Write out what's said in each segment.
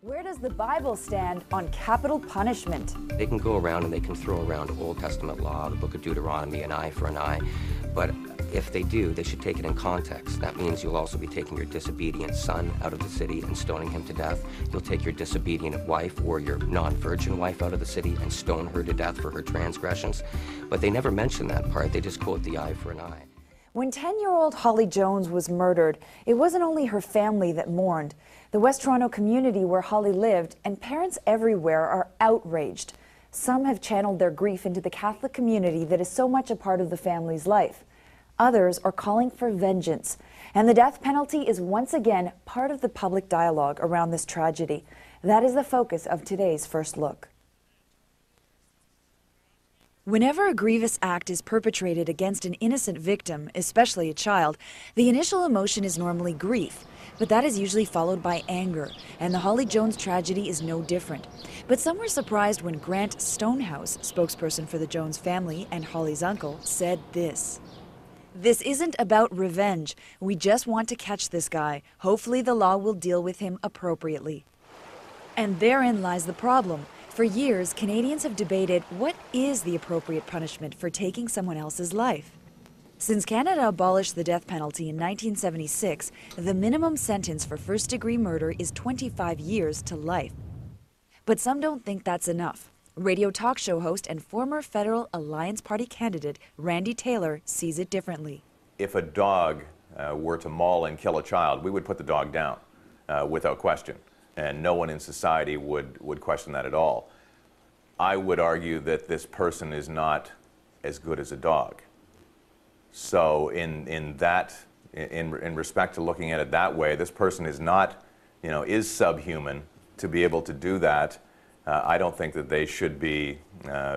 Where does the Bible stand on capital punishment? They can go around and they can throw around Old Testament law, the book of Deuteronomy, an eye for an eye. But if they do, they should take it in context. That means you'll also be taking your disobedient son out of the city and stoning him to death. You'll take your disobedient wife or your non-virgin wife out of the city and stone her to death for her transgressions. But they never mention that part. They just quote the eye for an eye. When 10-year-old Holly Jones was murdered, it wasn't only her family that mourned. The West Toronto community where Holly lived and parents everywhere are outraged. Some have channeled their grief into the Catholic community that is so much a part of the family's life. Others are calling for vengeance. And the death penalty is once again part of the public dialogue around this tragedy. That is the focus of today's First Look. Whenever a grievous act is perpetrated against an innocent victim, especially a child, the initial emotion is normally grief. But that is usually followed by anger, and the Holly Jones tragedy is no different. But some were surprised when Grant Stonehouse, spokesperson for the Jones family and Holly's uncle, said this. "This isn't about revenge. We just want to catch this guy. Hopefully the law will deal with him appropriately." And therein lies the problem. For years, Canadians have debated what is the appropriate punishment for taking someone else's life. Since Canada abolished the death penalty in 1976, the minimum sentence for first-degree murder is 25 years to life. But some don't think that's enough. Radio talk show host and former federal Alliance Party candidate Randy Taylor sees it differently. If a dog were to maul and kill a child, we would put the dog down without question. And no one in society would question that at all. I would argue that this person is not as good as a dog. So in respect to looking at it that way, this person is not, is subhuman to be able to do that. I don't think that they should be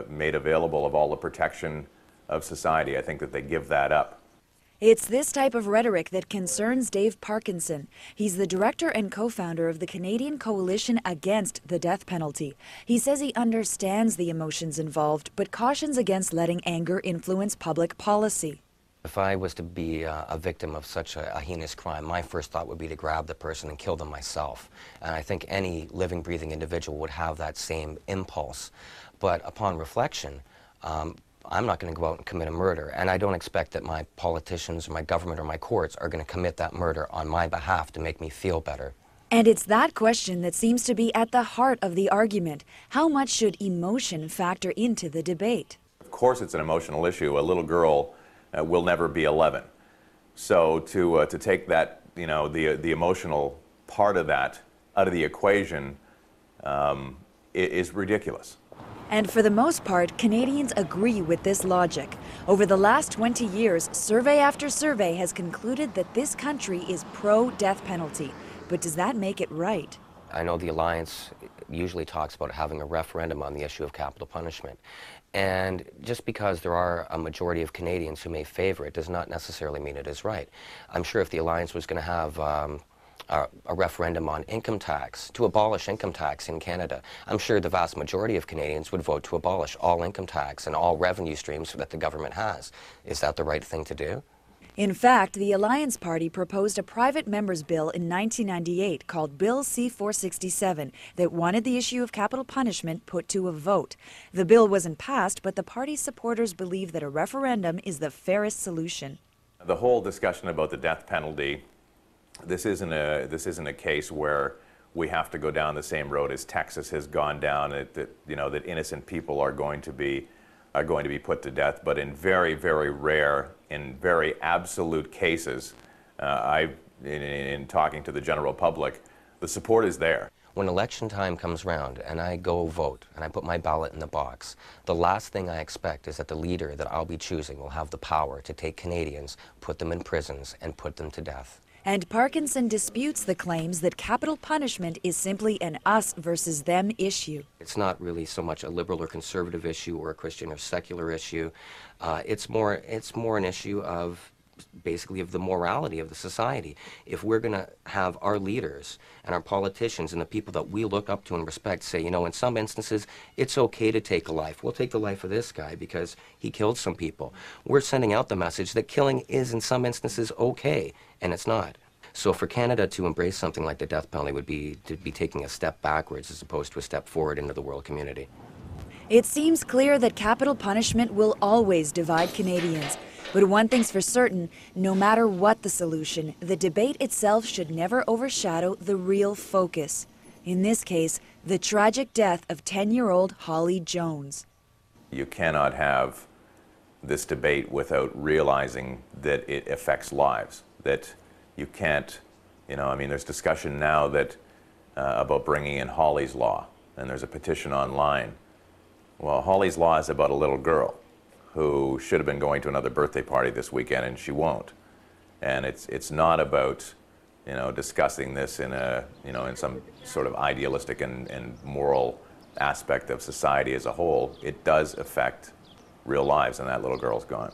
made available of all the protection of society. I think that they give that up. It's this type of rhetoric that concerns Dave Parkinson. He's the director and co-founder of the Canadian Coalition Against the Death Penalty. He says he understands the emotions involved, but cautions against letting anger influence public policy. If I was to be a victim of such a heinous crime, my first thought would be to grab the person and kill them myself. And I think any living, breathing individual would have that same impulse. But upon reflection, I'm not going to go out and commit a murder, and I don't expect that my politicians or my government or my courts are going to commit that murder on my behalf to make me feel better. And it's that question that seems to be at the heart of the argument. How much should emotion factor into the debate? Of course it's an emotional issue. A little girl will never be 11. So to take that, the emotional part of that out of the equation is ridiculous. And for the most part, Canadians agree with this logic. Over the last 20 years, survey after survey has concluded that this country is pro-death penalty. But does that make it right? I know the Alliance usually talks about having a referendum on the issue of capital punishment. And just because there are a majority of Canadians who may favor it does not necessarily mean it is right. I'm sure if the Alliance was going to have a referendum on income tax, to abolish income tax in Canada, I'm sure the vast majority of Canadians would vote to abolish all income tax and all revenue streams that the government has. Is that the right thing to do? In fact, the Alliance Party proposed a private member's bill in 1998 called Bill C-467 that wanted the issue of capital punishment put to a vote. The bill wasn't passed, but the party's supporters believe that a referendum is the fairest solution. The whole discussion about the death penalty, this isn't a case where we have to go down the same road as Texas has gone down, that innocent people are going to be put to death. But in very, very rare, in very absolute cases, in talking to the general public, the support is there. When election time comes round and I go vote and I put my ballot in the box, the last thing I expect is that the leader that I'll be choosing will have the power to take Canadians, put them in prisons, and put them to death. And Parkinson disputes the claims that capital punishment is simply an us versus them issue. It's not really so much a liberal or conservative issue or a Christian or secular issue. It's more an issue of basically of the morality of the society. If we're going to have our leaders and our politicians and the people that we look up to and respect say, in some instances, it's okay to take a life. We'll take the life of this guy because he killed some people. We're sending out the message that killing is in some instances okay, and it's not. So for Canada to embrace something like the death penalty would be to be taking a step backwards as opposed to a step forward into the world community. It seems clear that capital punishment will always divide Canadians. But one thing's for certain, no matter what the solution, the debate itself should never overshadow the real focus. In this case, the tragic death of 10-year-old Holly Jones. You cannot have this debate without realizing that it affects lives, that you can't, I mean, there's discussion now that about bringing in Holly's Law, and there's a petition online. Well, Holly's Law is about a little girl who should have been going to another birthday party this weekend, and she won't. And it's not about, discussing this in in some sort of idealistic and moral aspect of society as a whole. It does affect real lives, and that little girl's gone.